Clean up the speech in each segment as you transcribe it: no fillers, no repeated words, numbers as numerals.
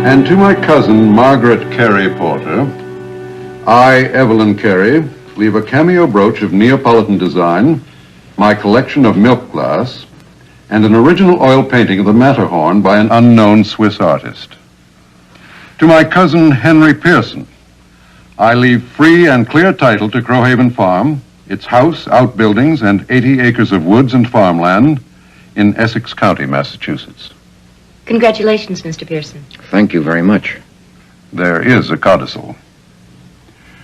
And to my cousin, Margaret Carey Porter, I, Evelyn Carey, leave a cameo brooch of Neapolitan design, my collection of milk glass, and an original oil painting of the Matterhorn by an unknown Swiss artist. To my cousin, Henry Pearson, I leave free and clear title to Crowhaven Farm, its house, outbuildings, and 80 acres of woods and farmland in Essex County, Massachusetts. Congratulations, Mr. Pearson. Thank you very much. There is a codicil.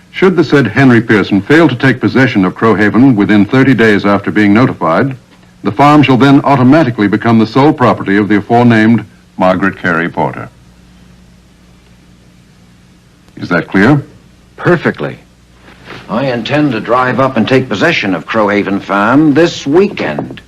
Should the said Henry Pearson fail to take possession of Crowhaven within 30 days after being notified, the farm shall then automatically become the sole property of the aforenamed Margaret Carey Porter. Is that clear? Perfectly. I intend to drive up and take possession of Crowhaven Farm this weekend.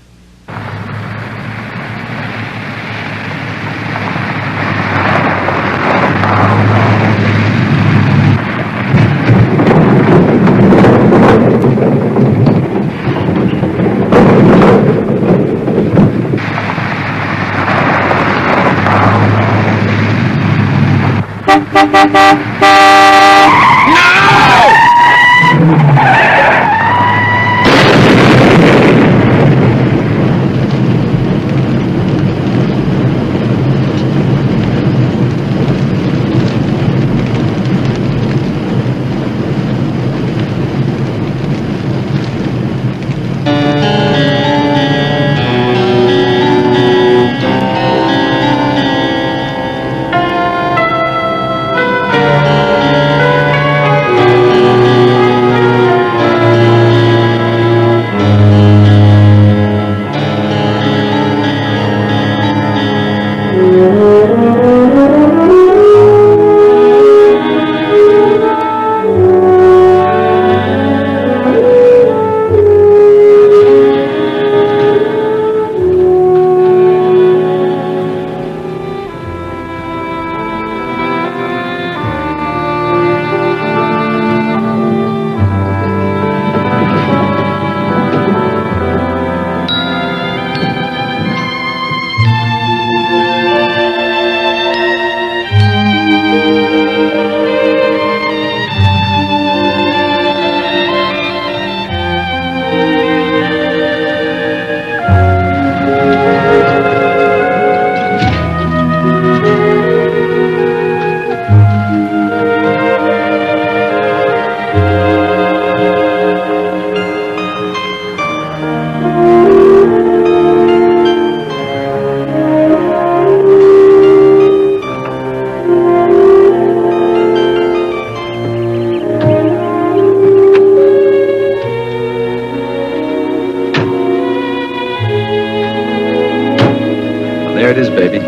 There it is, baby.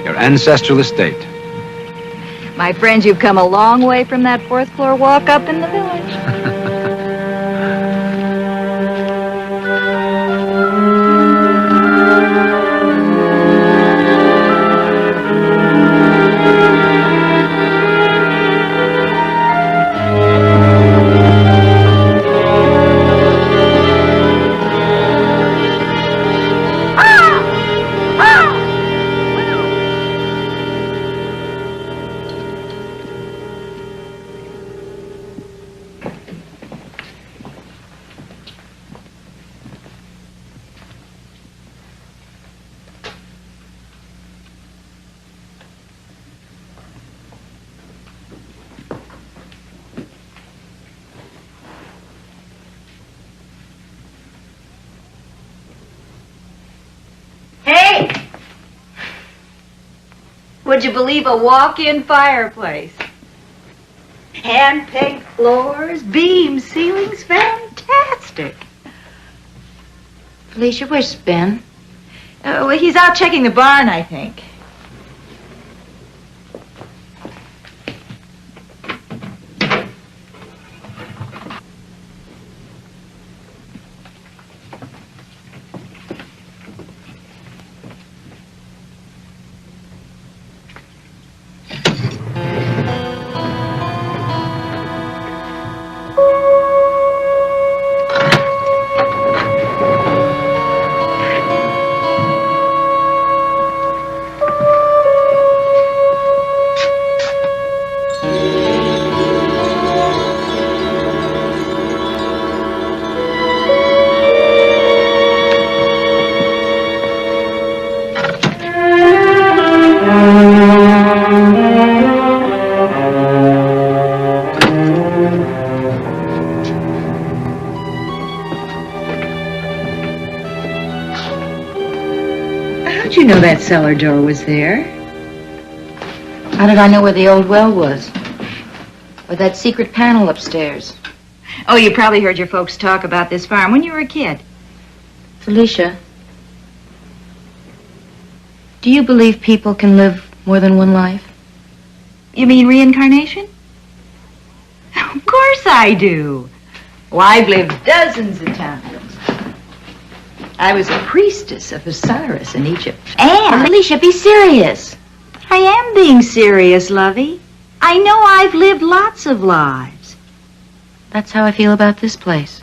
Your ancestral estate. My friends, you've come a long way from that fourth floor walk up in the village. Hey! Would you believe a walk-in fireplace? Hand-paint floors, beams, ceilings, fantastic. Felicia, where's Ben? Well, he's out checking the barn, I think. didn't know that cellar door was there. How did I know where the old well was? Or that secret panel upstairs? Oh, you probably heard your folks talk about this farm when you were a kid. Felicia, do you believe people can live more than one life? You mean reincarnation? Of course I do. Well, I've lived dozens of times. I was a priestess of Osiris in Egypt. And Felicia, be serious. I am being serious, Lovey. I know I've lived lots of lives. That's how I feel about this place.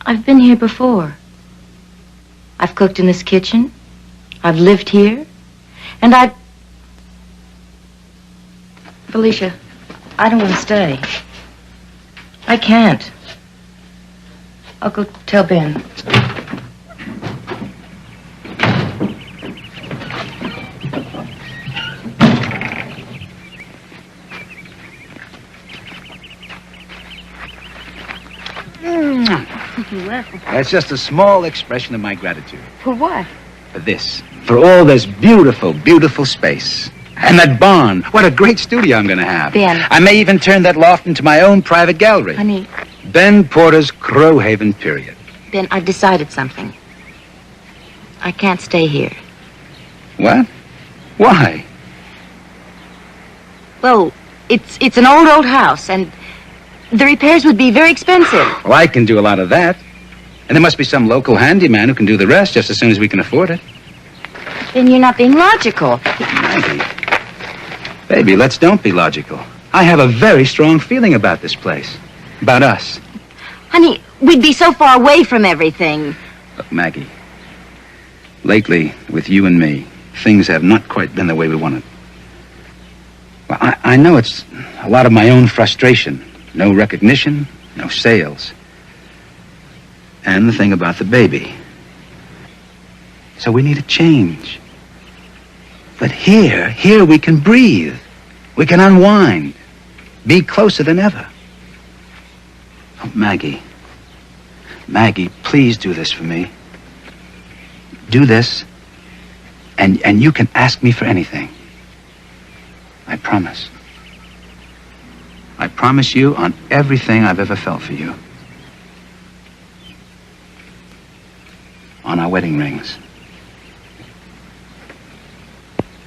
I've been here before. I've cooked in this kitchen. I've lived here. And Felicia, I don't want to stay. I can't. I'll go tell Ben. That's just a small expression of my gratitude. For what? For this. For all this beautiful, beautiful space. And that barn. What a great studio I'm going to have. Ben. I may even turn that loft into my own private gallery. Honey. Ben Porter's Crowhaven period. Ben, I've decided something. I can't stay here. What? Why? Well, it's an old house, and the repairs would be very expensive. Well, I can do a lot of that. And there must be some local handyman who can do the rest just as soon as we can afford it. Then you're not being logical. Maggie. Baby, don't be logical. I have a very strong feeling about this place. About us. Honey, we'd be so far away from everything. Look, Maggie. Lately, with you and me, things have not quite been the way we wanted. Well, I know it's a lot of my own frustration. No recognition, no sales. And the thing about the baby. So we need a change. But here we can breathe. We can unwind. Be closer than ever. Oh, Maggie. Maggie, please do this for me. Do this, and you can ask me for anything. I promise. I promise you on everything I've ever felt for you. On our wedding rings.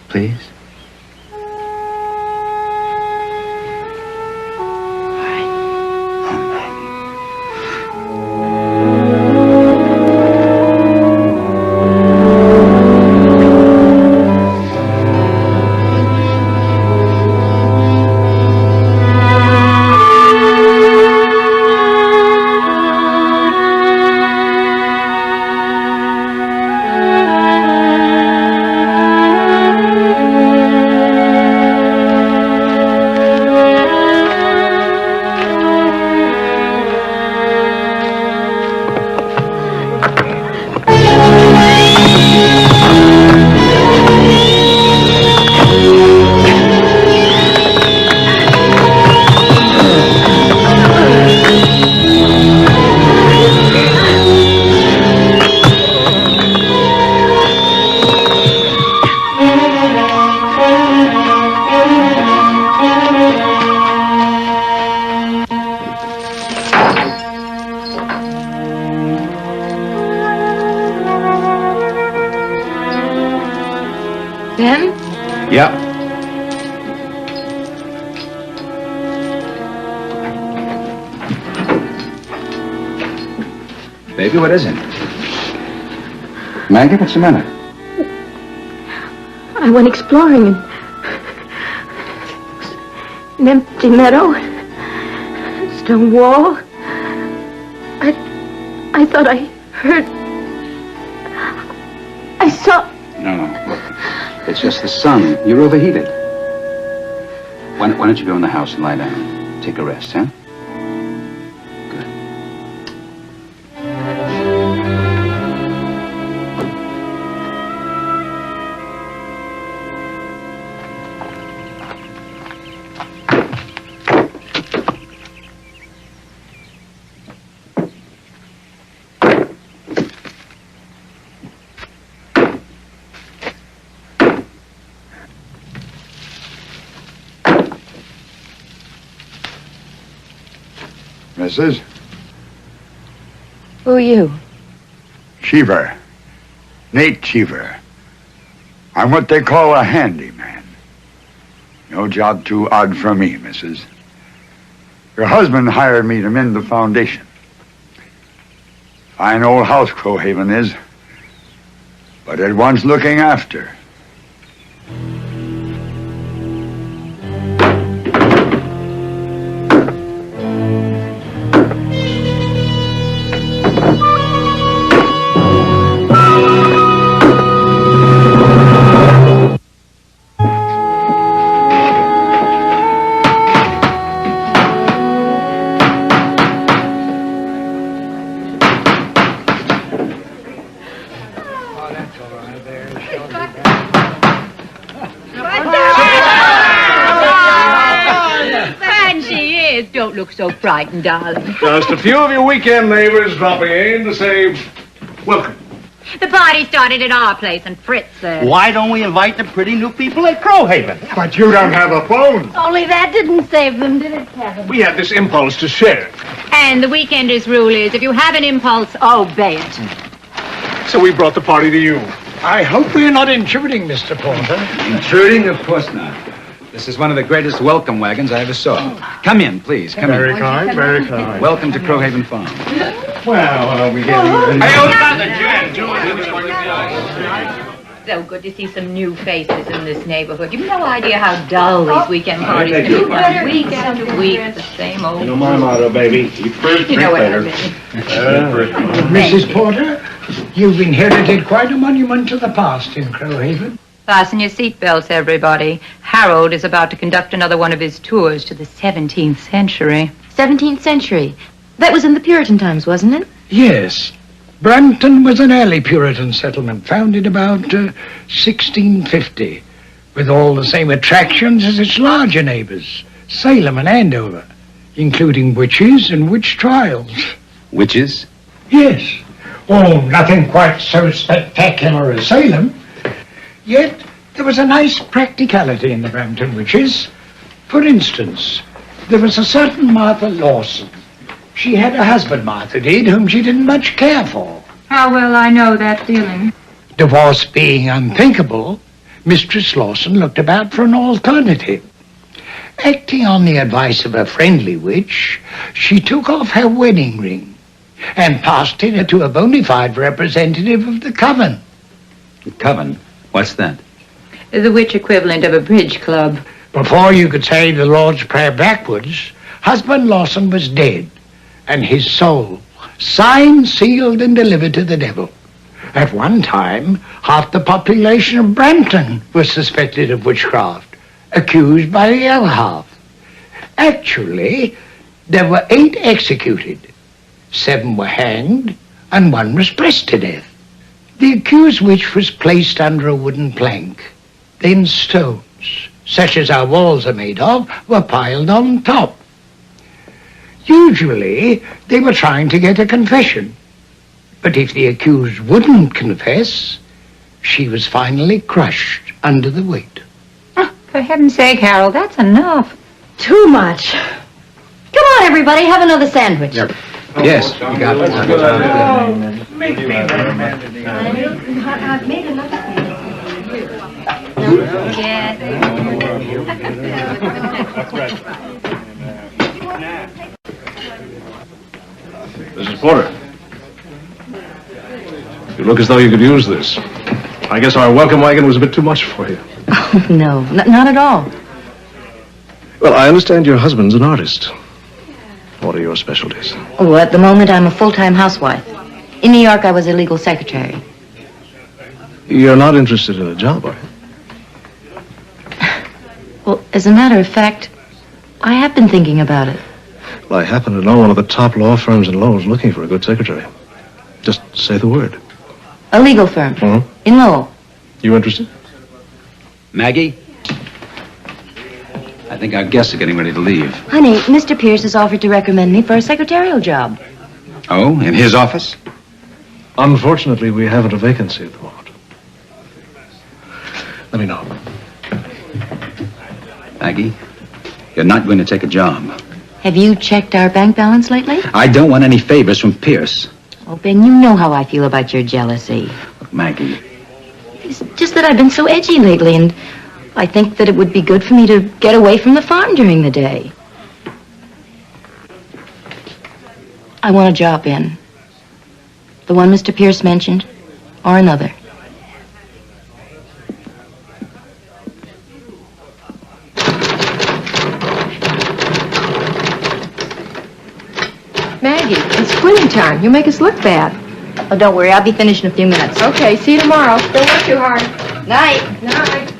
Please? Ben? Yep. Baby, what is it? Maggie, what's the matter? I went exploring in an empty meadow, stone wall. I thought I heard. I saw. No, look. It's just the sun. You're overheated. Why don't you go in the house and lie down? Take a rest, huh? Good. Missus. Who are you? Cheever. Nate Cheever. I'm what they call a handyman. No job too odd for me, Missus. Your husband hired me to mend the foundation. Fine old house Crowhaven is, but it wants looking after. Don't look so frightened, darling. Just a few of your weekend neighbors dropping in to say welcome. The party started at our place, and Fritz said... Why don't we invite the pretty new people at Crowhaven? But you don't have a phone. Only that didn't save them, did it, Kevin? We had this impulse to share. And the weekender's rule is, if you have an impulse, obey it. So we brought the party to you. I hope we're not intruding, Mr. Porter. Intruding? Of course not. This is one of the greatest welcome wagons I ever saw. Come in, please. Come in. Very kind, very kind. Welcome to Crowhaven Farm. Well, are we getting... So good to see some new faces in this neighborhood. You've no idea how dull these weekend parties can become. Week after week, the same old... You know my motto, baby. Eat first, You drink know what I later. mean. Mrs. Porter, you've inherited quite a monument to the past in Crowhaven. Fasten your seatbelts, everybody. Harold is about to conduct another one of his tours to the 17th century. 17th century. That was in the Puritan times, wasn't it? Yes. Brampton was an early Puritan settlement, founded about 1650, with all the same attractions as its larger neighbors, Salem and Andover, including witches and witch trials. Witches? Yes. Oh, nothing quite so spectacular as Salem. Yet, there was a nice practicality in the Brampton witches. For instance, there was a certain Martha Lawson. She had a husband, Martha did, whom she didn't much care for. How well I know that feeling. Divorce being unthinkable, Mistress Lawson looked about for an alternative. Acting on the advice of a friendly witch, she took off her wedding ring and passed it to a bona fide representative of the coven. The coven? What's that? The witch equivalent of a bridge club. Before you could say the Lord's Prayer backwards, husband Lawson was dead, and his soul signed, sealed, and delivered to the devil. At one time, half the population of Brampton was suspected of witchcraft, accused by the other half. Actually, there were 8 executed, 7 were hanged, and 1 was pressed to death. The accused witch was placed under a wooden plank. Then stones, such as our walls are made of, were piled on top. Usually, they were trying to get a confession. But if the accused wouldn't confess, she was finally crushed under the weight. Oh, for heaven's sake, Harold, that's enough. Too much. Come on, everybody, have another sandwich. Yep. Yes, we got it. Make me I've made enough Mrs. Porter, you look as though you could use this. I guess our welcome wagon was a bit too much for you. Oh, no, not at all. Well, I understand your husband's an artist. What are your specialties? Oh, at the moment, I'm a full-time housewife. In New York, I was a legal secretary. You're not interested in a job, are you? Well, as a matter of fact, I have been thinking about it. Well, I happen to know one of the top law firms in Lowell is looking for a good secretary. Just say the word. A legal firm. In Lowell. You interested? Maggie? I think our guests are getting ready to leave. Honey, Mr. Pierce has offered to recommend me for a secretarial job. Oh, in his office? Unfortunately, we haven't a vacancy at the moment. Let me know. Maggie, you're not going to take a job. Have you checked our bank balance lately? I don't want any favors from Pierce. Oh, Ben, you know how I feel about your jealousy. Look, Maggie, It's just that I've been so edgy lately, and I think that it would be good for me to get away from the farm during the day. I want a job, Ben. The one Mr. Pierce mentioned, or another. Maggie, it's quitting time. You make us look bad. Oh, don't worry. I'll be finished in a few minutes. Okay, see you tomorrow. Don't work too hard. Night. Night.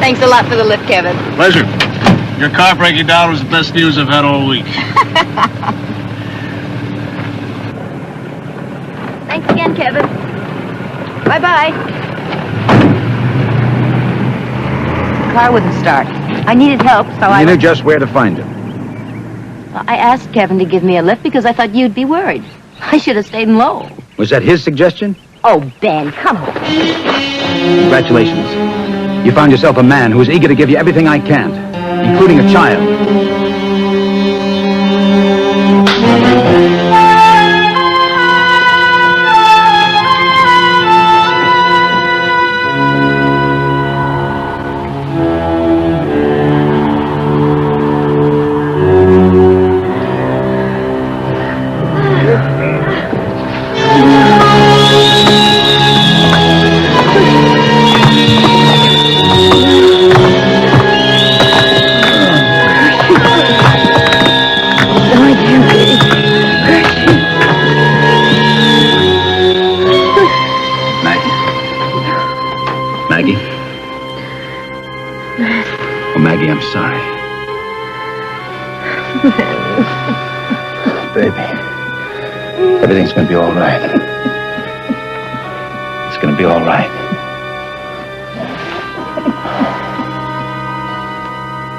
Thanks a lot for the lift, Kevin. Pleasure. Your car breaking down was the best news I've had all week. Thanks again, Kevin. Bye-bye. The car wouldn't start. I needed help, so You knew just where to find him. I asked Kevin to give me a lift because I thought you'd be worried. I should have stayed in Lowell. Was that his suggestion? Oh, Ben, come on. Congratulations. You found yourself a man who is eager to give you everything I can't, including a child. Maggie? Oh, Maggie, I'm sorry. Baby, everything's gonna be all right. It's gonna be all right.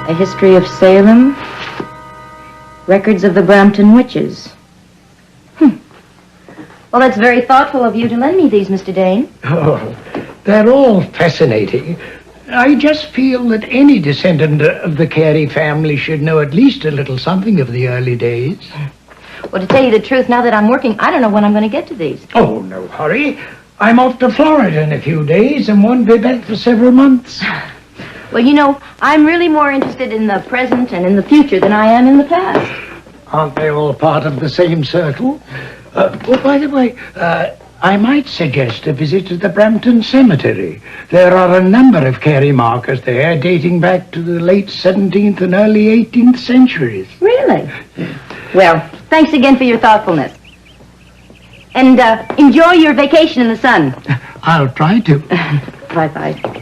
A history of Salem. Records of the Brampton witches. Well, that's very thoughtful of you to lend me these, Mr. Dane. Oh, they're all fascinating. I just feel that any descendant of the Carey family should know at least a little something of the early days. Well, to tell you the truth, now that I'm working, I don't know when I'm going to get to these. Oh, no hurry. I'm off to Florida in a few days and won't be back for several months. Well, you know, I'm really more interested in the present and in the future than I am in the past. Aren't they all part of the same circle? Oh, by the way, I might suggest a visit to the Brampton Cemetery. There are a number of Carey markers there dating back to the late 17th and early 18th centuries. Really? Well, thanks again for your thoughtfulness. And enjoy your vacation in the sun. I'll try to. Bye-bye.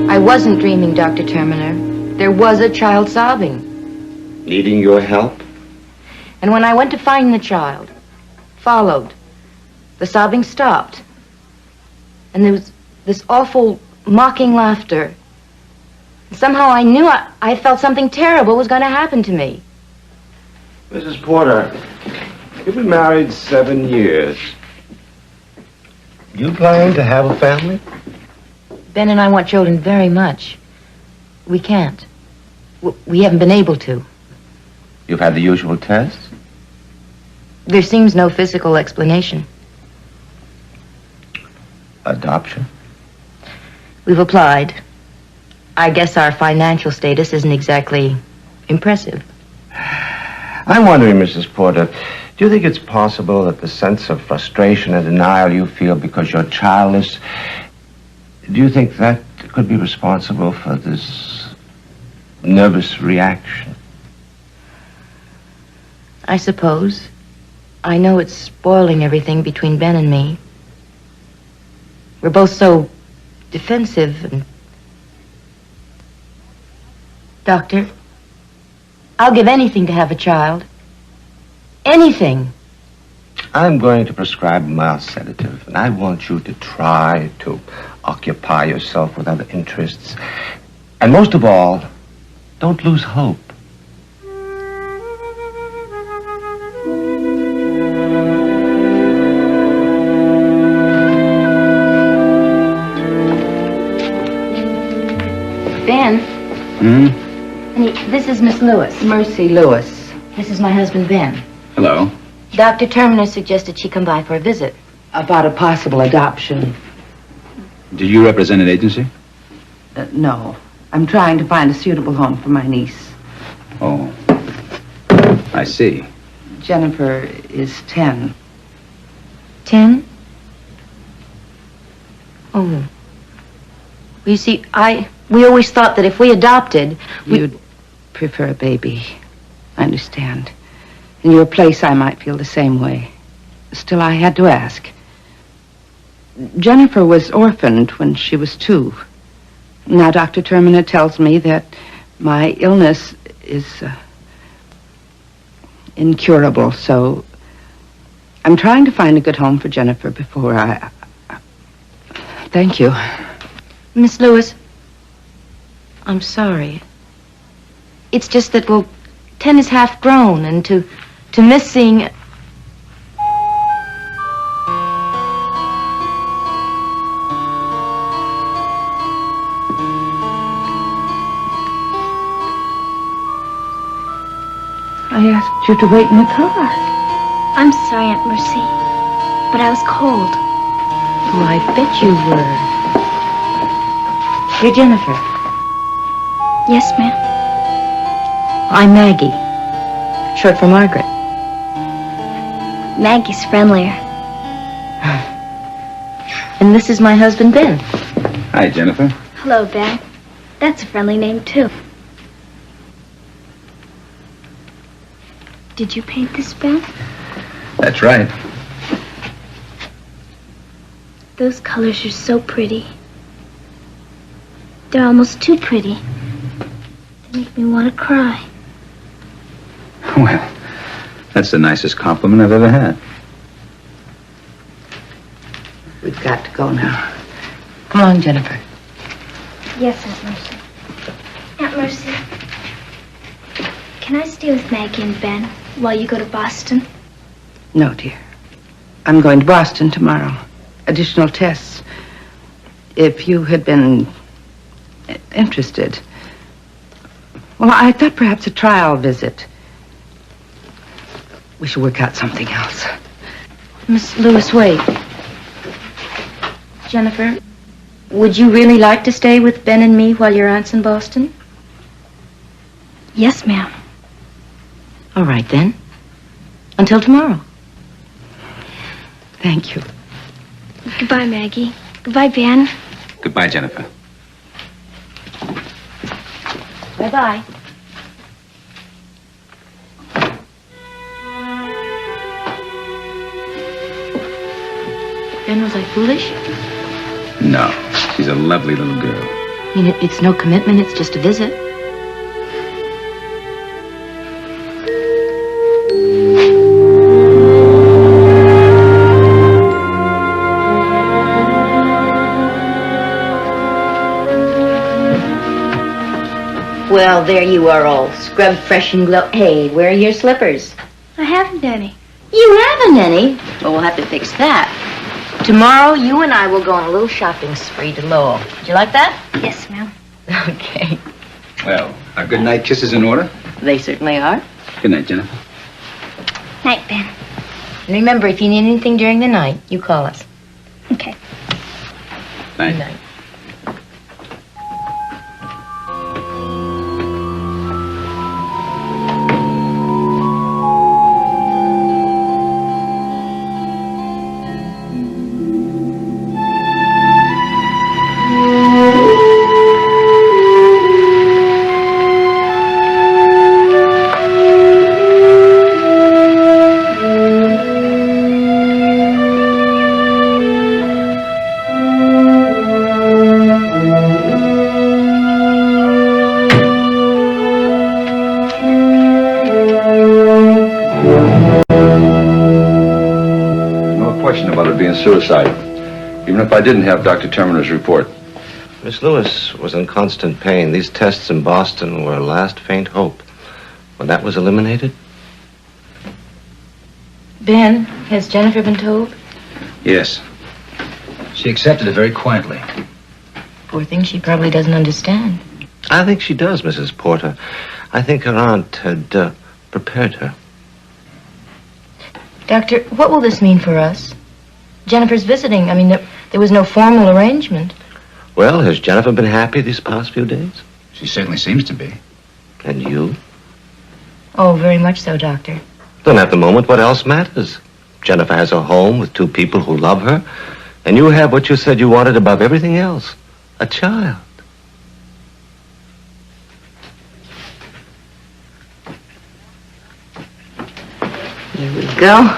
I wasn't dreaming, Dr. Terminer. There was a child sobbing. Needing your help? And when I went to find the child, followed, the sobbing stopped. And there was this awful mocking laughter. Somehow I knew I felt something terrible was going to happen to me. Mrs. Porter, you've been married 7 years. You planning to have a family? Ben and I want children very much. We can't. We haven't been able to. You've had the usual tests? There seems no physical explanation. Adoption? We've applied. I guess our financial status isn't exactly impressive. I'm wondering, Mrs. Porter, do you think it's possible that the sense of frustration and denial you feel because you're childless, do you think that could be responsible for this nervous reaction? I suppose. I know it's spoiling everything between Ben and me. We're both so defensive and... Doctor, I'll give anything to have a child. Anything. I'm going to prescribe a mild sedative, and I want you to try to occupy yourself with other interests. And most of all, don't lose hope. Ben? Honey, this is Miss Lewis. Mercy Lewis. This is my husband, Ben. Hello. Dr. Terminer suggested she come by for a visit. About a possible adoption. Do you represent an agency? No. I'm trying to find a suitable home for my niece. Oh. I see. Jennifer is 10. 10? Oh. Well, you see, we always thought that if we adopted... You'd prefer a baby. I understand. In your place, I might feel the same way. Still, I had to ask. Jennifer was orphaned when she was 2. Now, Dr. Terminer tells me that my illness is incurable, so I'm trying to find a good home for Jennifer before I... Thank you. Miss Lewis, I'm sorry. It's just that, well, 10 is half grown, and to miss seeing... I asked you to wait in the car. I'm sorry, Aunt Mercy, but I was cold. Oh, I bet you were. Dear Jennifer, Yes, ma'am. I'm Maggie, short for Margaret. Maggie's friendlier. And this is my husband, Ben. Hi, Jennifer. Hello, Ben. That's a friendly name, too. Did you paint this, Ben? That's right. Those colors are so pretty. They're almost too pretty. They make me want to cry. Well, that's the nicest compliment I've ever had. We've got to go now. Come on, Jennifer. Yes, Aunt Mercy. Aunt Mercy, can I stay with Maggie and Ben while you go to Boston? No, dear. I'm going to Boston tomorrow. Additional tests. If you had been interested. Well, I thought perhaps a trial visit. We should work out something else. Miss Lewis, wait. Jennifer, would you really like to stay with Ben and me while your aunt's in Boston? Yes, ma'am. All right, then. Until tomorrow. Thank you. Goodbye, Maggie. Goodbye, Ben. Goodbye, Jennifer. Bye-bye. Ben, was I foolish? No, she's a lovely little girl. I mean, it's no commitment, it's just a visit. Well, there you are all scrubbed fresh and glow. Hey, where are your slippers? I haven't any. You haven't any? Well, we'll have to fix that. Tomorrow, you and I will go on a little shopping spree to Lowell. Would you like that? Yes, ma'am. Okay. Well, our good night kisses in order? They certainly are. Good night, Jennifer. Night, Ben. And remember, if you need anything during the night, you call us. Okay. Night. Good night. Suicide, even if I didn't have Dr. Terminer's report. Miss Lewis was in constant pain. These tests in Boston were a last faint hope. When that was eliminated? Ben, has Jennifer been told? Yes. She accepted it very quietly. Poor thing, she probably doesn't understand. I think she does, Mrs. Porter. I think her aunt had prepared her. Doctor, what will this mean for us? Jennifer's visiting. I mean, there was no formal arrangement. Well, has Jennifer been happy these past few days? She certainly seems to be. And you? Oh, very much so, Doctor. Then at the moment, what else matters? Jennifer has a home with two people who love her, and you have what you said you wanted above everything else, a child. Here we go.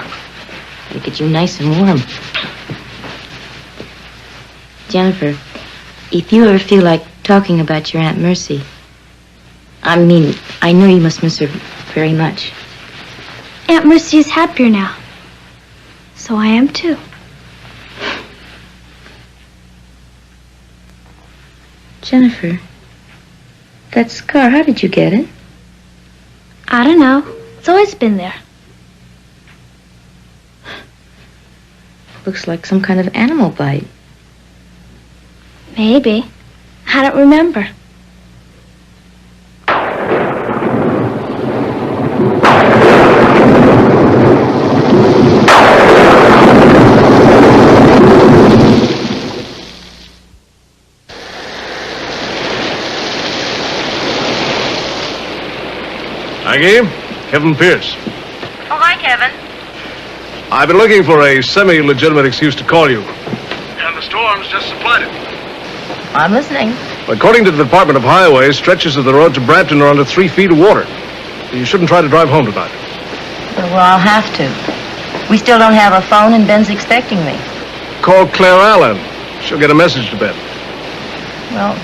Look at you nice and warm. Jennifer, if you ever feel like talking about your Aunt Mercy, I mean, I know you must miss her very much. Aunt Mercy is happier now. So I am, too. Jennifer, that scar, how did you get it? I don't know. It's always been there. Looks like some kind of animal bite. Maybe. I don't remember. Maggie, Kevin Pierce. Oh, hi, Kevin. I've been looking for a semi-legitimate excuse to call you. And the storm's just supplied it. I'm listening. According to the Department of Highways, stretches of the road to Brampton are under 3 feet of water. You shouldn't try to drive home tonight. Well, I'll have to. We still don't have a phone, and Ben's expecting me. Call Claire Allen. She'll get a message to Ben. Well,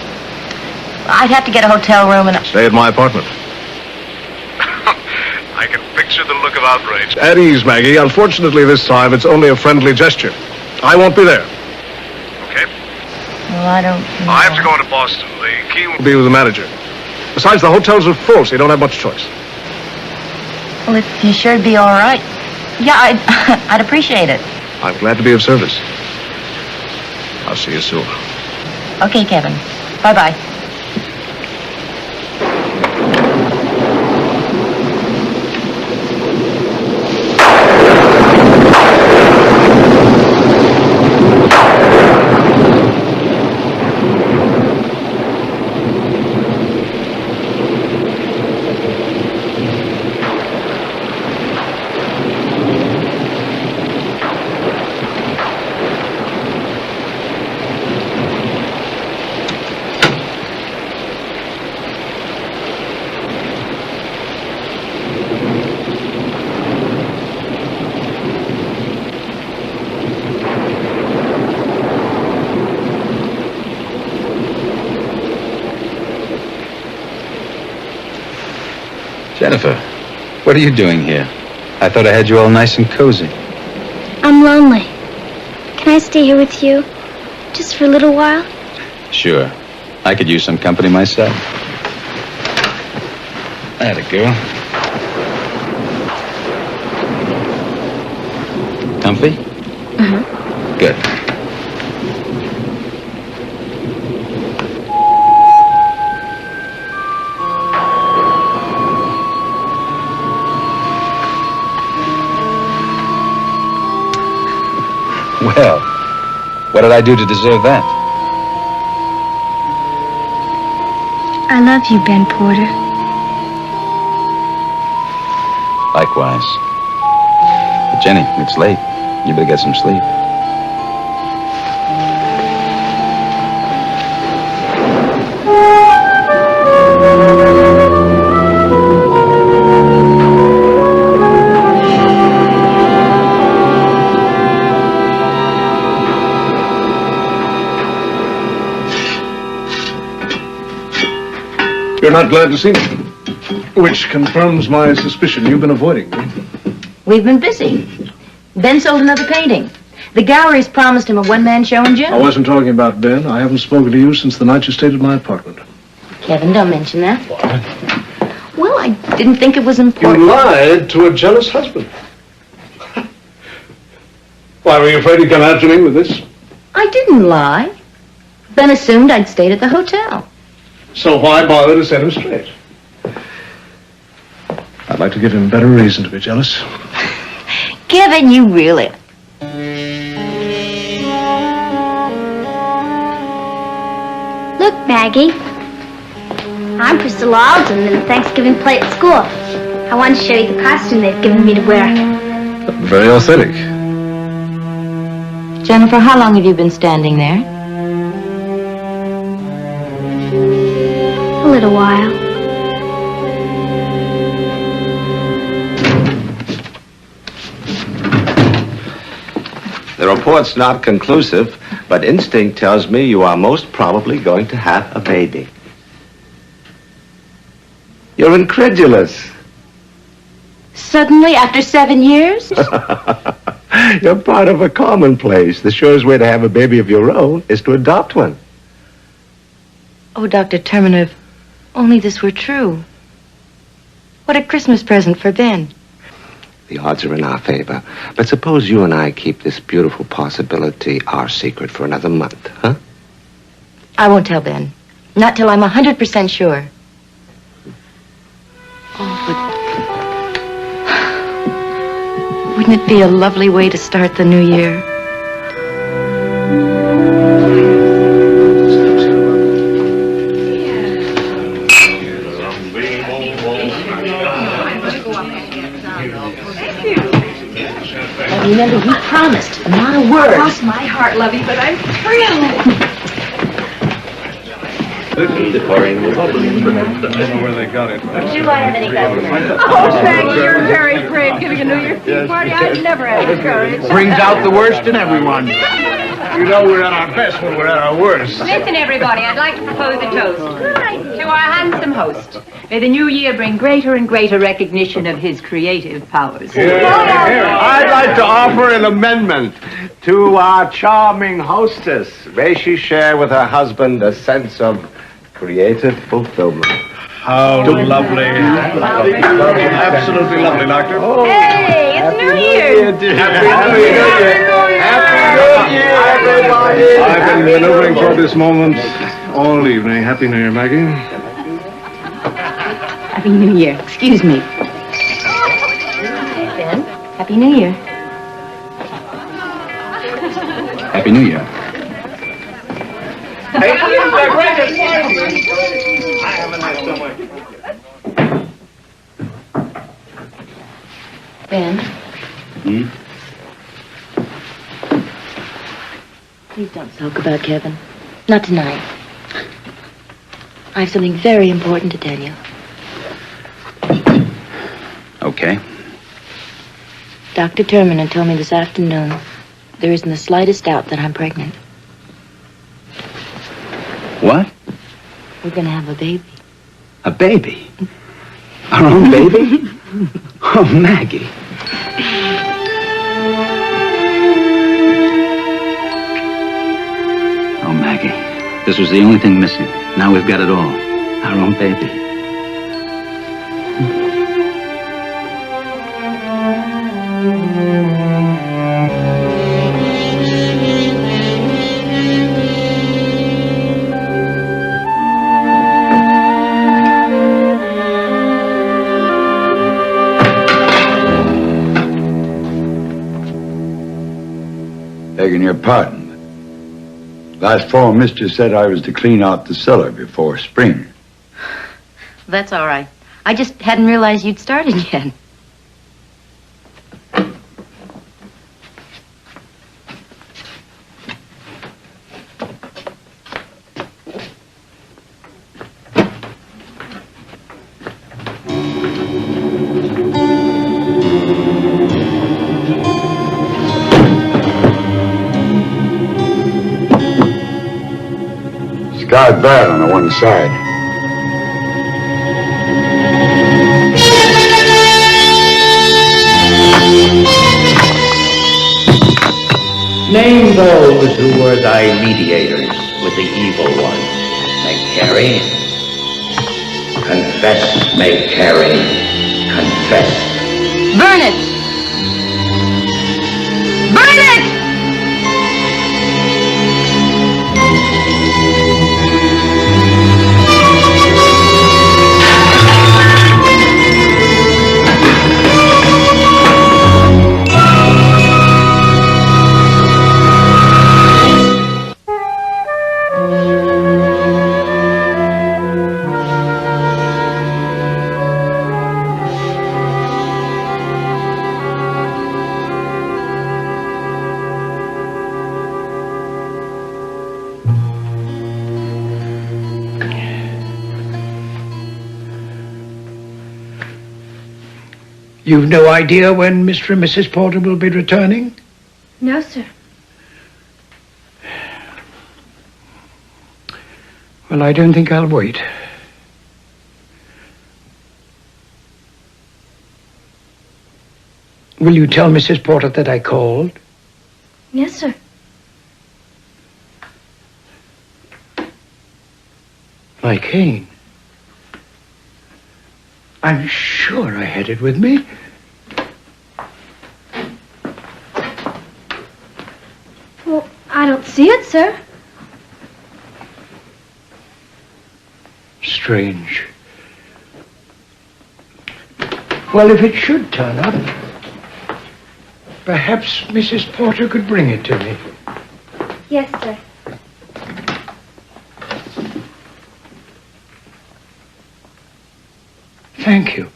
I'd have to get a hotel room and... Stay at my apartment. I can picture the look of outrage. At ease, Maggie. Unfortunately, this time, it's only a friendly gesture. I won't be there. Okay? Well, I don't know. I have to go into Boston. The key will be with the manager. Besides, the hotels are full, so you don't have much choice. Well, if you sure it'd be all right. Yeah, I'd appreciate it. I'm glad to be of service. I'll see you soon. Okay, Kevin. Bye-bye. Jennifer, what are you doing here? I thought I had you all nice and cozy. I'm lonely. Can I stay here with you? Just for a little while? Sure. I could use some company myself. Atta girl. Comfy? Uh-huh. Good. Well, what did I do to deserve that? I love you, Ben Porter. Likewise. But Jenny, it's late. You better get some sleep. You're not glad to see me, which confirms my suspicion. You've been avoiding me. We've been busy. Ben sold another painting. The galleries promised him a one-man show in June. I wasn't talking about Ben. I haven't spoken to you since the night you stayed at my apartment. Kevin, don't mention that. Well, I didn't think it was important. You lied to a jealous husband. Why, were you afraid he'd come after me with this? I didn't lie. Ben assumed I'd stayed at the hotel. So why bother to set him straight? I'd like to give him better reason to be jealous. Kevin, you really... Look, Maggie. I'm Priscilla Alden in the Thanksgiving play at school. I wanted to show you the costume they've given me to wear. Very authentic. Jennifer, how long have you been standing there? A little while. The report's not conclusive, but instinct tells me you are most probably going to have a baby. You're incredulous. Suddenly, after 7 years? You're part of a commonplace. The surest way to have a baby of your own is to adopt one. Oh, Dr. Terminer, if only this were true. What a Christmas present for Ben. The odds are in our favor. But suppose you and I keep this beautiful possibility our secret for another month, huh? I won't tell Ben. Not till I'm 100% sure. Oh, but... wouldn't it be a lovely way to start the new year? Remember, you promised. Not a word. Cross my heart, Lovey, but I'm thrilled. I don't know where they got it. Do I have any coffee? Oh, Maggie, you're very brave giving a New Year's Eve party. I'd never have the courage. Brings out the worst in everyone. You know we're at our best when we're at our worst. Listen, everybody, I'd like to propose a toast to our handsome host. May the new year bring greater and greater recognition of his creative powers. I'd like to offer an amendment to our charming hostess. May she share with her husband a sense of creative fulfillment. How lovely. Absolutely lovely, Doctor. Hey, it's New Year's. Happy New Year. Happy New Year, everybody. I've been maneuvering toward this moment all evening. Happy New Year, Maggie. Happy New Year. Excuse me. Ben, Happy New Year. Happy New Year. Ben, Hmm? please don't sulk about Kevin. Not tonight. I have something very important to tell you. Okay. Dr. Terminer told me this afternoon there isn't the slightest doubt that I'm pregnant. What? We're going to have a baby. A baby? Our own baby? Oh, Maggie. Oh, Maggie. This was the only thing missing. Now we've got it all. Our own baby. Begging your pardon. Last fall, Mister said I was to clean out the cellar before spring. That's all right. I just hadn't realized you'd started yet. Scarred bad on the one side. Name those who were thy mediators with the evil one. Make carry. Confess, make carry. Confess. Burn it! Burn it! You've no idea when Mr. and Mrs. Porter will be returning? No, sir. Well, I don't think I'll wait. Will you tell Mrs. Porter that I called? Yes, sir. My cane. I'm sure I had it with me. Well, I don't see it, sir. Strange. Well, if it should turn up, perhaps Mrs. Porter could bring it to me. Yes, sir. Thank you.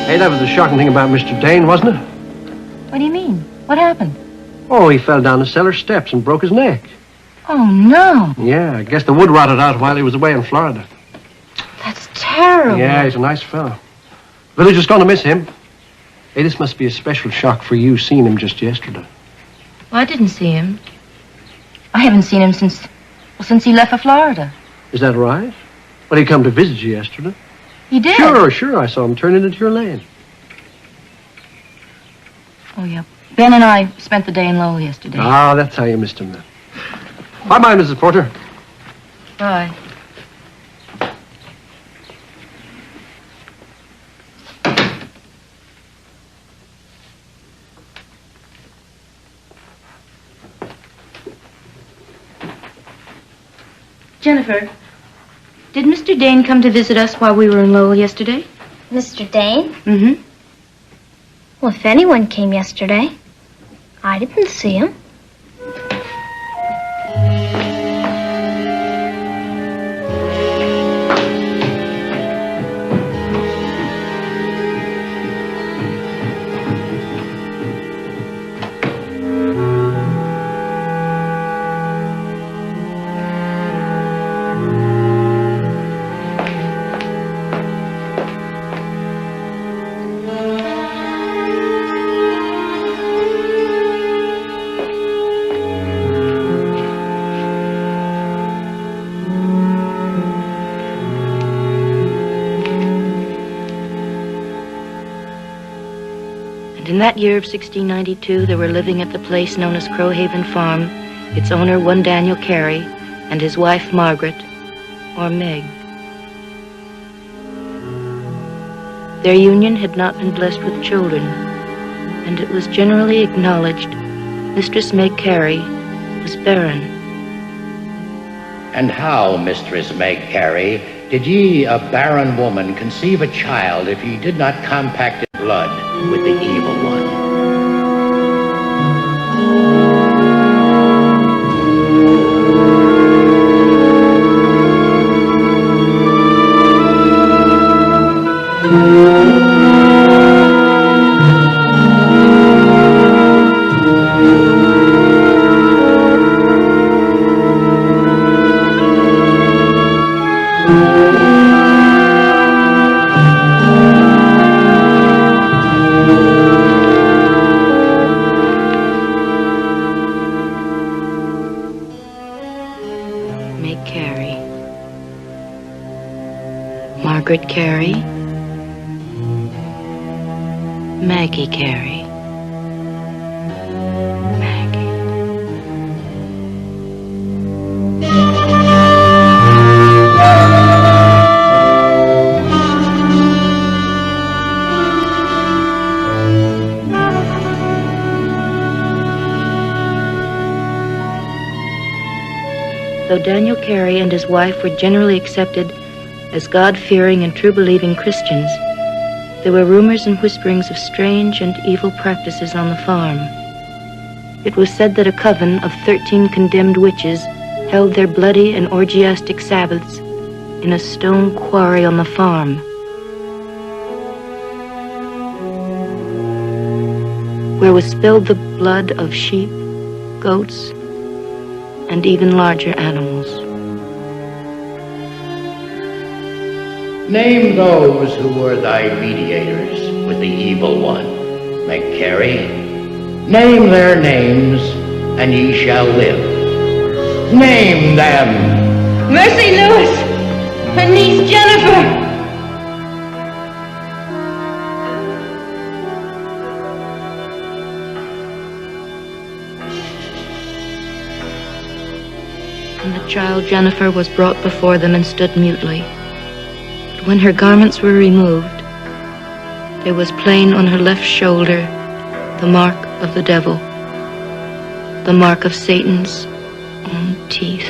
Hey, that was the shocking thing about Mr. Dane, wasn't it? What do you mean? What happened? Oh, he fell down the cellar steps and broke his neck. Oh, no. Yeah, I guess the wood rotted out while he was away in Florida. That's terrible. Yeah, he's a nice fellow. Village is going to miss him. Hey, this must be a special shock for you, seeing him just yesterday. Well, I didn't see him. I haven't seen him since he left for Florida. Is that right? Well, he come to visit you yesterday. He did? Sure, I saw him turning into your lane. Oh, yeah. Ben and I spent the day in Lowell yesterday. Ah, that's how you missed him then. Bye-bye, Mrs. Porter. Bye. Jennifer, did Mr. Dane come to visit us while we were in Lowell yesterday? Mr. Dane? Mm-hmm. Well, if anyone came yesterday, I didn't see him. In that year of 1692, they were living at the place known as Crowhaven Farm, its owner, one Daniel Carey, and his wife, Margaret, or Meg. Their union had not been blessed with children, and it was generally acknowledged Mistress Meg Carey was barren. And how, Mistress Meg Carey, did ye, a barren woman, conceive a child if ye did not compact in blood with the evil one? Margaret Carey, Maggie Carey. Though Daniel Carey and his wife were generally accepted as God-fearing and true-believing Christians, there were rumors and whisperings of strange and evil practices on the farm. It was said that a coven of 13 condemned witches held their bloody and orgiastic Sabbaths in a stone quarry on the farm. Where was spilled the blood of sheep, goats, and even larger animals. Name those who were thy mediators with the evil one, Meg Carey. Name their names, and ye shall live. Name them. Mercy Lewis! Her niece Jennifer! And the child Jennifer was brought before them and stood mutely. When her garments were removed, there was plain on her left shoulder the mark of the devil, the mark of Satan's own teeth.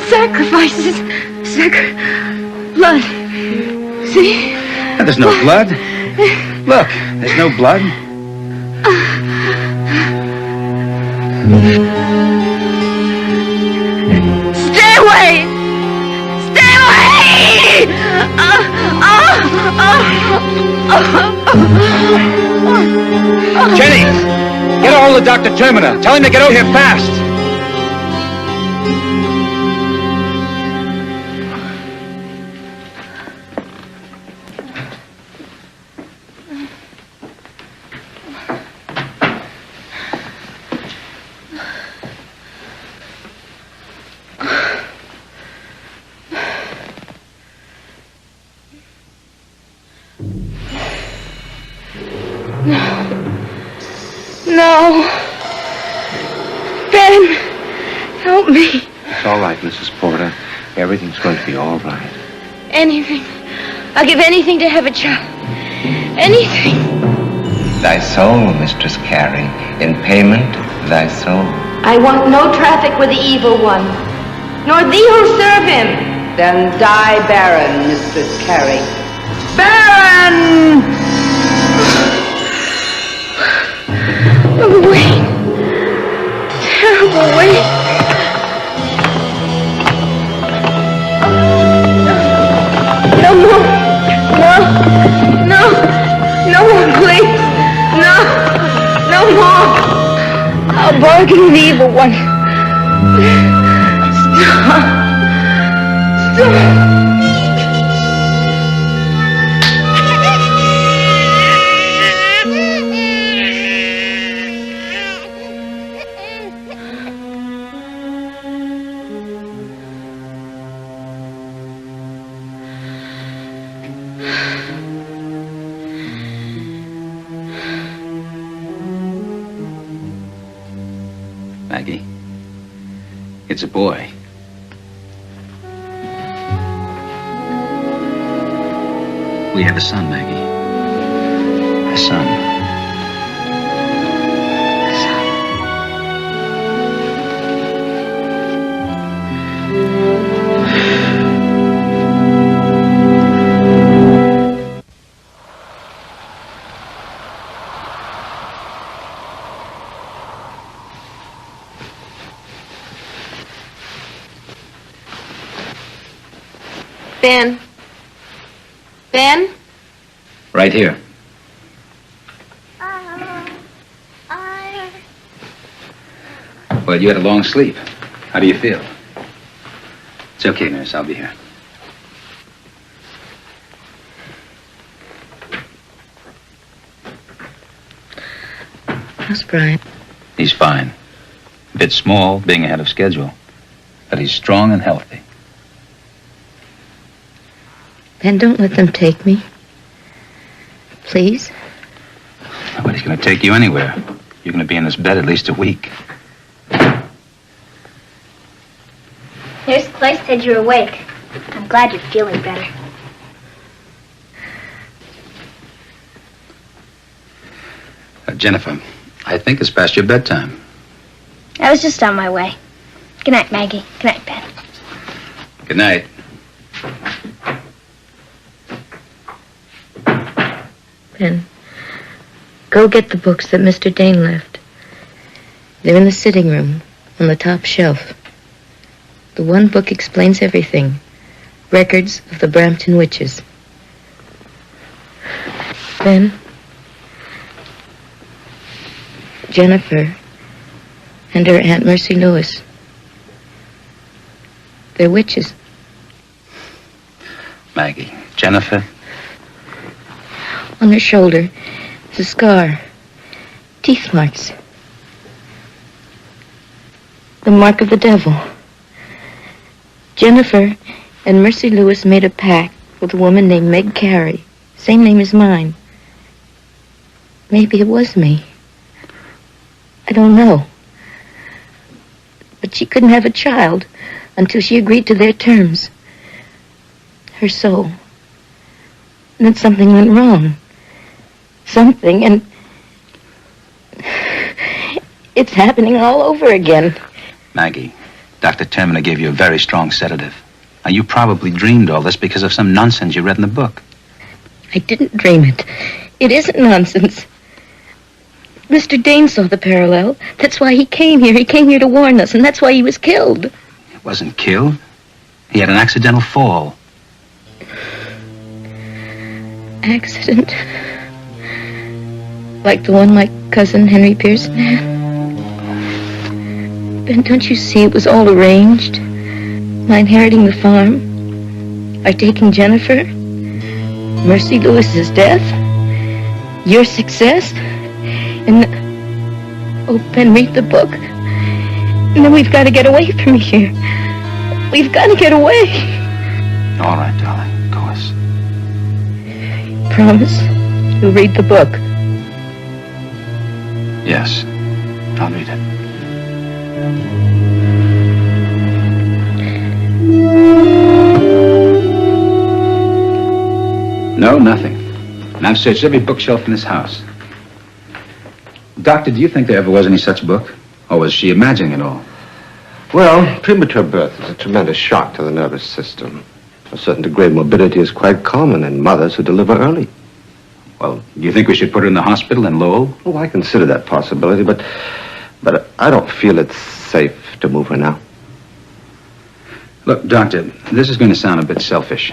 Sacrifices. Blood. See? There's no blood. Look, there's no blood. Stay away! Stay away! Jenny! Get a hold of Dr. Termina. Tell him to get over here fast. No. Ben, help me. It's all right, Mrs. Porter. Everything's going to be all right. Anything. I'll give anything to have a child. anything. Thy soul, Mistress Carey. In payment, thy soul. I want no traffic with the evil one, nor thee who serve him. Then die barren, Mistress Carey. Barren! Oh, Wayne. Terrible Wayne. No more. No more, please. No more. I'll bargain with the evil one. Stop. Maggie, it's a boy. We have a son, Maggie. A son. Ben? Ben? Right here. Well, you had a long sleep. How do you feel? It's okay, nurse. I'll be here. How's Brian? He's fine. A bit small, being ahead of schedule. But he's strong and healthy. Ben, don't let them take me. Please? Nobody's going to take you anywhere. You're going to be in this bed at least a week. Nurse Clay said you're awake. I'm glad you're feeling better. Jennifer, I think it's past your bedtime. I was just on my way. Good night, Maggie. Good night, Ben. Good night. Ben, go get the books that Mr. Dane left. They're in the sitting room, on the top shelf. The one book explains everything. Records of the Brampton witches. Ben, Jennifer and her Aunt Mercy Lewis. They're witches. Maggie, Jennifer. On her shoulder is a scar. Teeth marks. The mark of the devil. Jennifer and Mercy Lewis made a pact with a woman named Meg Carey. Same name as mine. Maybe it was me. I don't know. But she couldn't have a child until she agreed to their terms. Her soul. And then something went wrong. Something, and it's happening all over again. Maggie, Dr. Terminer gave you a very strong sedative. Now, you probably dreamed all this because of some nonsense you read in the book. I didn't dream it. It isn't nonsense. Mr. Dane saw the parallel. That's why he came here. He came here to warn us, and that's why he was killed. He wasn't killed. He had an accidental fall. Accident? Like the one my cousin Henry Pearson had? Ben, don't you see it was all arranged? My inheriting the farm, our taking Jennifer, Mercy Lewis's death, your success, and oh, Ben, read the book. And then we've got to get away from here. We've got to get away. All right, darling, of course. Promise you'll read the book. Yes, I'll read it. No, nothing. And I've searched every bookshelf in this house. Doctor, do you think there ever was any such book? Or was she imagining it all? Well, premature birth is a tremendous shock to the nervous system. A certain degree of morbidity is quite common in mothers who deliver early. Well, do you think we should put her in the hospital in Lowell? Oh, I consider that possibility, but I don't feel it's safe to move her now. Look, Doctor, this is going to sound a bit selfish,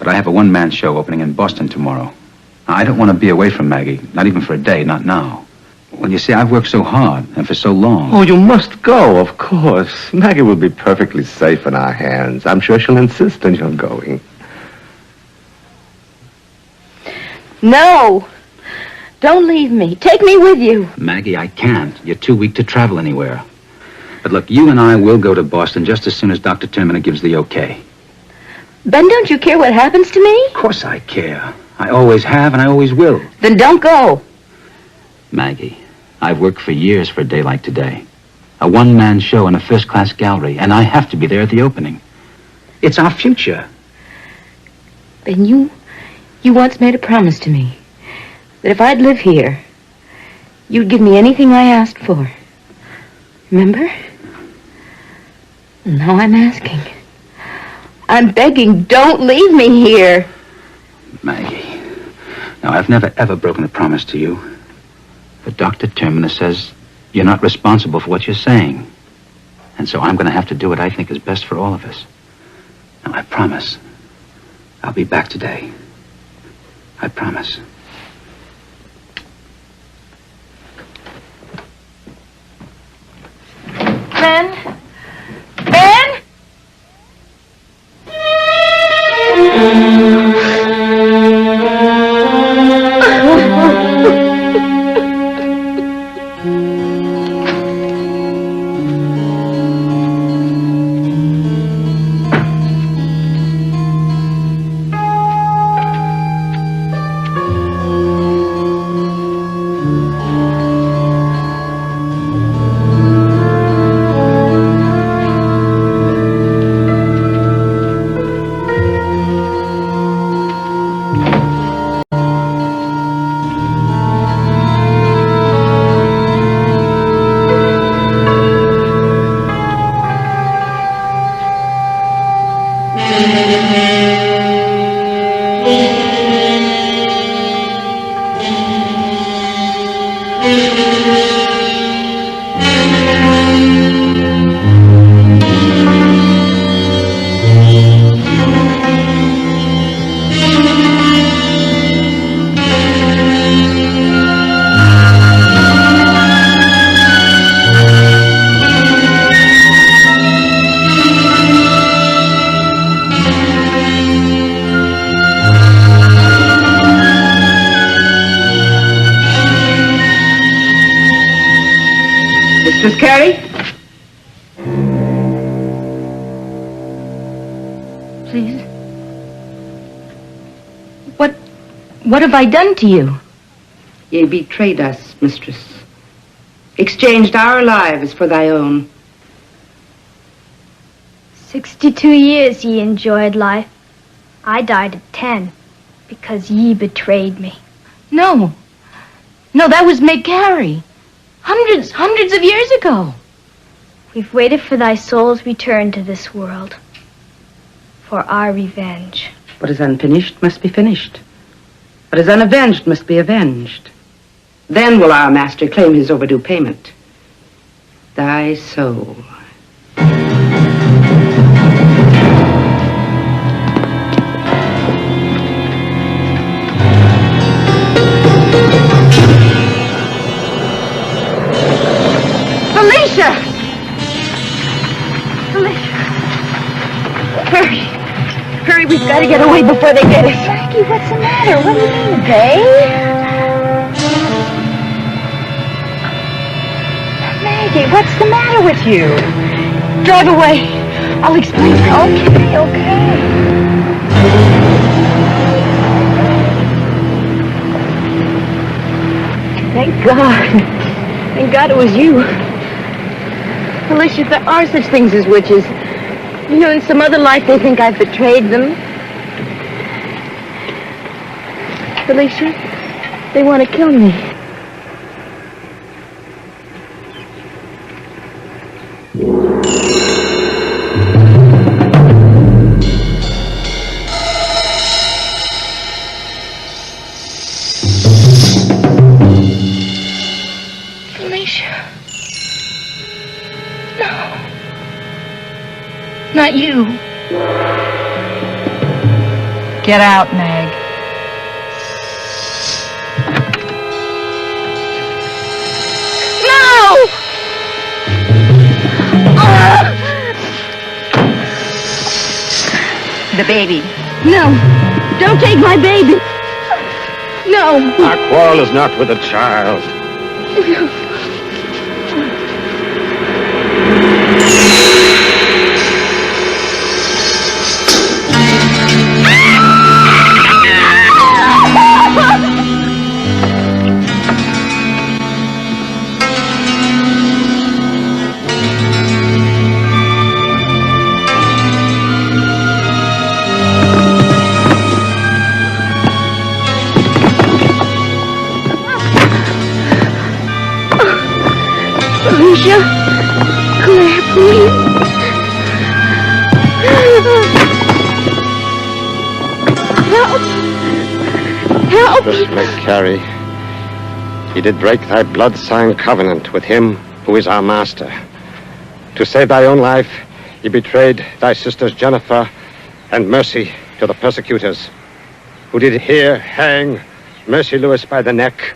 but I have a one-man show opening in Boston tomorrow. Now, I don't want to be away from Maggie, not even for a day, not now. Well, you see, I've worked so hard and for so long. Oh, you must go, of course. Maggie will be perfectly safe in our hands. I'm sure she'll insist on your going. No! Don't leave me. Take me with you. Maggie, I can't. You're too weak to travel anywhere. But look, you and I will go to Boston just as soon as Dr. Terminer gives the okay. Ben, don't you care what happens to me? Of course I care. I always have and I always will. Then don't go. Maggie, I've worked for years for a day like today. A one-man show in a first-class gallery, and I have to be there at the opening. It's our future. Ben, you once made a promise to me that if I'd live here, you'd give me anything I asked for. Remember? Now I'm asking. I'm begging, don't leave me here. Maggie, now I've never ever broken a promise to you. But Dr. Terminer says you're not responsible for what you're saying. And so I'm going to have to do what I think is best for all of us. Now, I promise. I'll be back today. I promise. Ben? Ben? Miss Carey? Please. What have I done to you? Ye betrayed us, mistress. Exchanged our lives for thy own. 62 years ye enjoyed life. I died at 10 because ye betrayed me. No, that was Meg Carey. Hundreds of years ago. We've waited for thy soul's return to this world. For our revenge. What is unfinished must be finished. What is unavenged must be avenged. Then will our master claim his overdue payment. Thy soul. Felicia! Hurry, we've got to get away before they get us. Maggie, what's the matter? What do you mean, babe? Maggie, what's the matter with you? Drive away. I'll explain. Okay. Thank God. Thank God it was you. Felicia, there are such things as witches. You know, in some other life they think I've betrayed them. Felicia, they want to kill me. Felicia. No. Not you. Get out, Meg. No! The baby. No. Don't take my baby. No. Our quarrel is not with the child. Felicia, Claire, please. Help! Help! Miss Carey, he did break thy blood-signed covenant with him who is our master. To save thy own life, he betrayed thy sisters Jennifer and Mercy to the persecutors, who did here hang Mercy Lewis by the neck,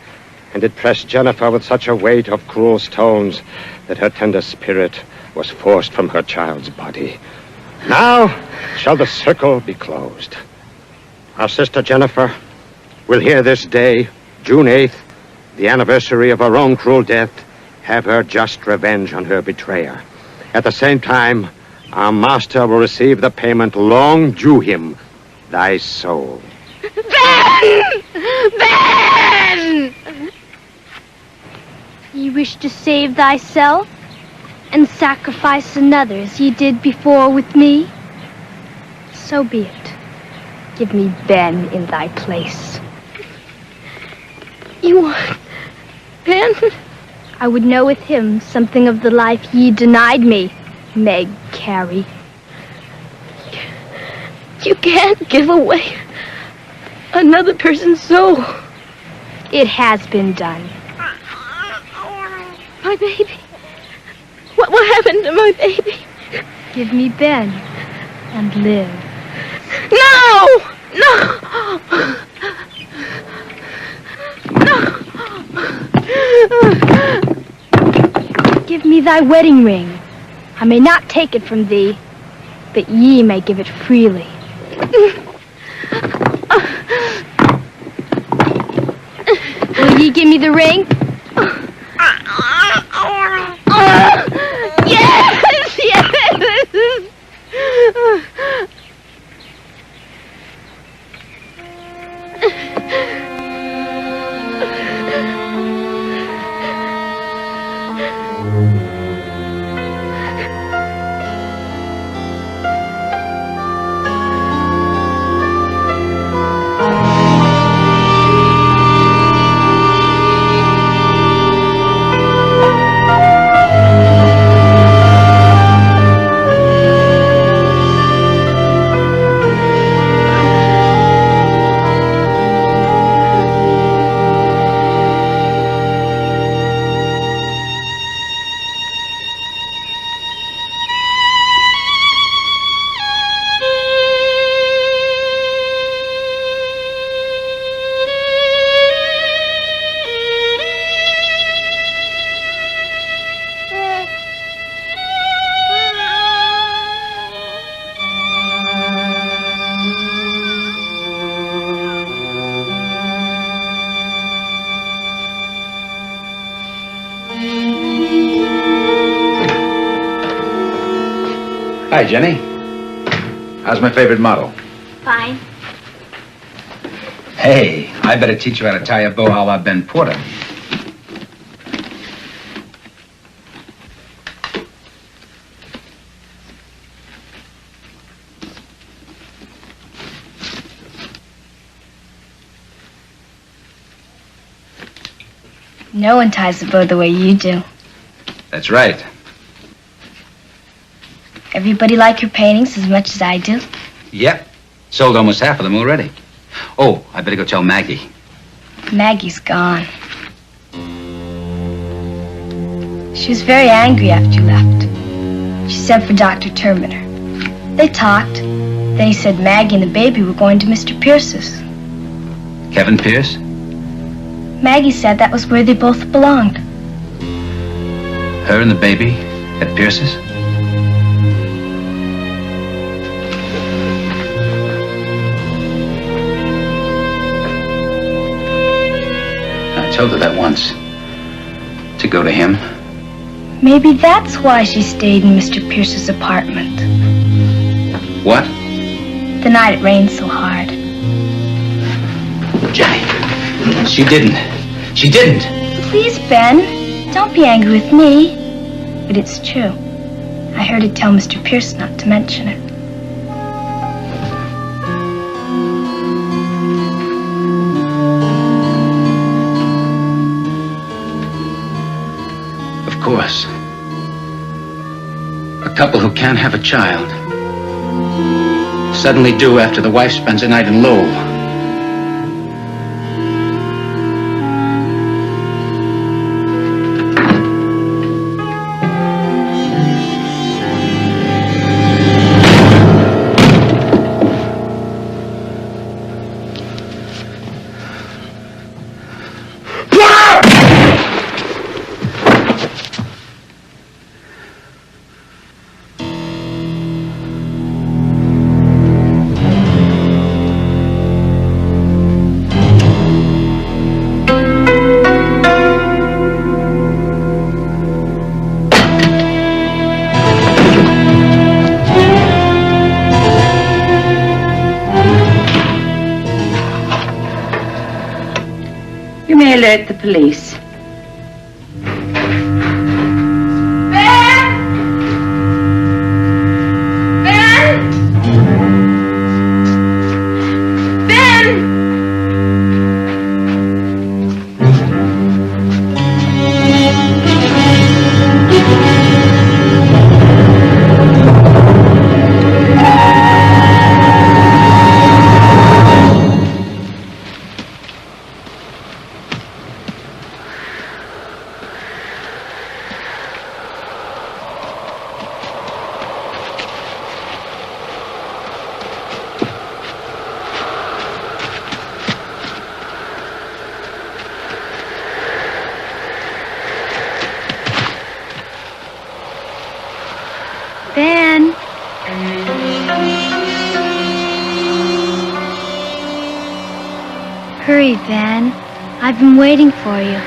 and did press Jennifer with such a weight of cruel stones that her tender spirit was forced from her child's body. Now shall the circle be closed. Our sister Jennifer will here this day, June 8th, the anniversary of her own cruel death, have her just revenge on her betrayer. At the same time, our master will receive the payment long due him, thy soul. Ben! Ben! Ye wish to save thyself and sacrifice another as ye did before with me? So be it. Give me Ben in thy place. You want Ben? I would know with him something of the life ye denied me, Meg Carey. You can't give away another person's soul. It has been done. My baby. What happened to my baby? Give me Ben and live. No! No! No! Give me thy wedding ring. I may not take it from thee, but ye may give it freely. Will ye give me the ring? Yes! Yes! Hi, Jenny. How's my favorite model? Fine. Hey, I better teach you how to tie a bow a la Ben Porter. No one ties the bow the way you do. That's right. Everybody like your paintings as much as I do? Yep. Sold almost half of them already. Oh, I better go tell Maggie. Maggie's gone. She was very angry after you left. She sent for Dr. Terminer. They talked. Then he said Maggie and the baby were going to Mr. Pierce's. Kevin Pierce? Maggie said that was where they both belonged. Her and the baby at Pierce's? I told her that once. To go to him. Maybe that's why she stayed in Mr. Pierce's apartment. What? The night it rained so hard. Jenny, she didn't. She didn't. Please, Ben, don't be angry with me. But it's true. I heard her tell Mr. Pierce not to mention it. Of course. A couple who can't have a child suddenly do after the wife spends a night in Lowell. You may alert the police. Ben. Hurry, Ben. I've been waiting for you.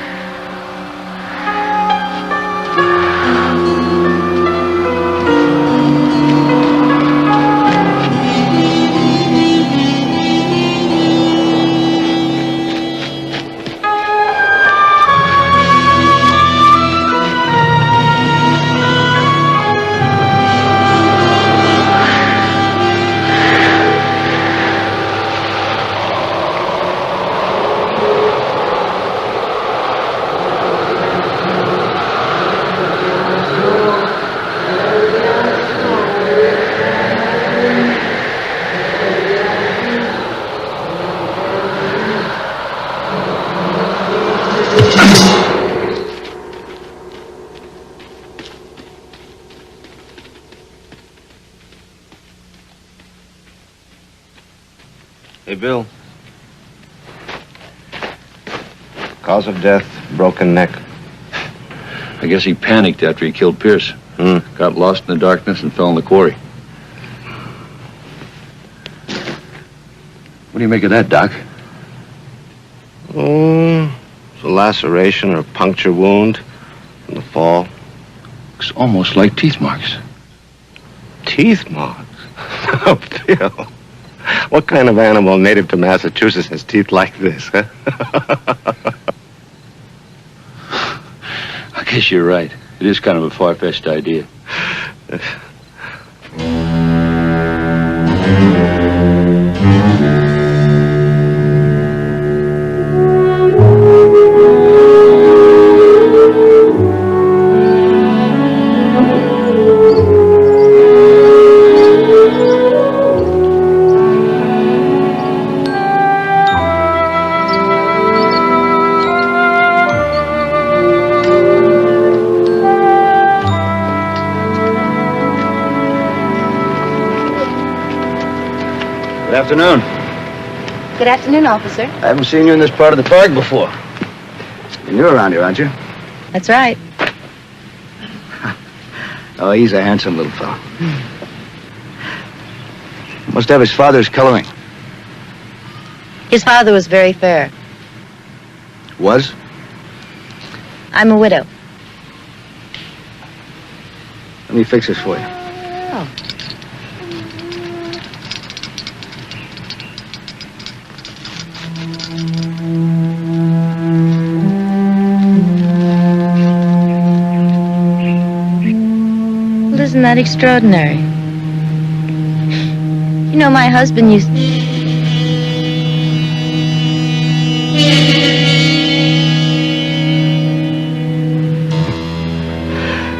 Hey, Bill. Cause of death, broken neck. I guess he panicked after he killed Pierce. Got lost in the darkness and fell in the quarry. What do you make of that, Doc? Oh, it's a laceration or a puncture wound from the fall. Looks almost like teeth marks. Teeth marks? Oh, Bill. What kind of animal native to Massachusetts has teeth like this, huh? I guess you're right. It is kind of a far-fetched idea. Good afternoon. Good afternoon, officer. I haven't seen you in this part of the park before. And you're around here, aren't you? That's right. Oh, he's a handsome little fellow. Must have his father's coloring. His father was very fair. Was? I'm a widow. Let me fix this for you. Oh. Well, isn't that extraordinary? You know, my husband used...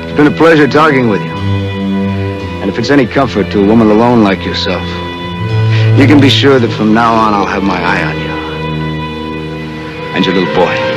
It's been a pleasure talking with you. And if it's any comfort to a woman alone like yourself, you can be sure that from now on I'll have my eye on you. And your little boy.